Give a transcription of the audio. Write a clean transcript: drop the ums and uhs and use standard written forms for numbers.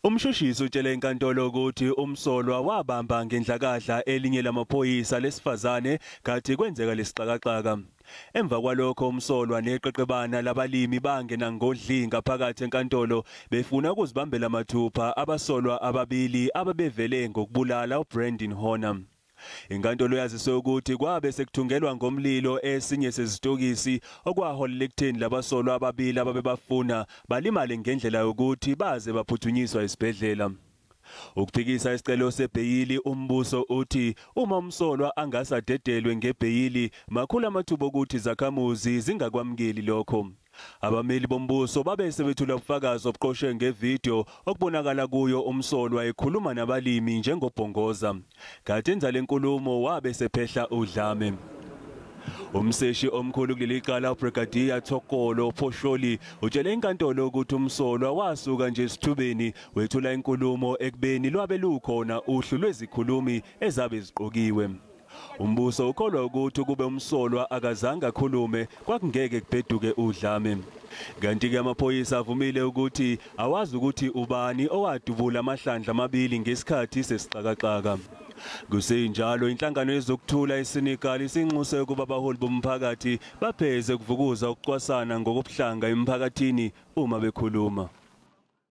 Umshushisi utshele inkantolo ukuthi Umsolwa wabamba ngendlakadla elinye lamaphoyisa lesifazane kathi kwenzeka lesixakaxaka. Emva kwalokho Umsolwa neqeqebana labalimi bangena ngodlinga phakathi enkantolo befuna ukuzibambela mathupha abasolwa ababili ababevele ngokubulala uBrandon Horner. Inkantolo yazise ukuthi kwabe sekuthungelwa ngomlilo esinye sezitokisi okwaholela ekutheni labasolwa ababili ababebafuna balimale ngendlela yokuthi baze baphuthunyiswa esibhedlela. Ukuphikisa isicelo sebheyili Umbuso uthi uma Umsolwa angasadedelwe ngebheyili makhulu amathuba ukuthi zakhamuzi zingakwamukeli lokho. Abameli bombuso babe sebethula ubufakazi obuqoshwe ngevideo okubonakala kuyo Umsolwa ekhuluma nabalimi njengobhongoza. Kanti enza lenkulumo wabe sephehla udlame. Umseshi omkhulu kuleli cala uBrigadier Thokolo Phosholi utshele inkantolo ukuthi Umsolwa wasuka nje esithubeni wethula inkulumo ekubeni lwabe lukhona uhlu lwezikhulumi ezabe ziqokiwe. Umbuso ukholwa ukuthi kube Umsolwa akazange akhulume kwakungeke kubheduke udlame. Kanti-ke amaphoyisa avumile ukuthi awazi ukuthi ubani owadubula amahlandla amabili ngesikhathi sesixakaxaka. Kusenjalo inhlangano yezokuthula eSenekal isinxuse ukuba abaholi bomphakathi bapheze kuvukuza ukucwasana ngokubuhlanga emphakathini uma bekhuluma.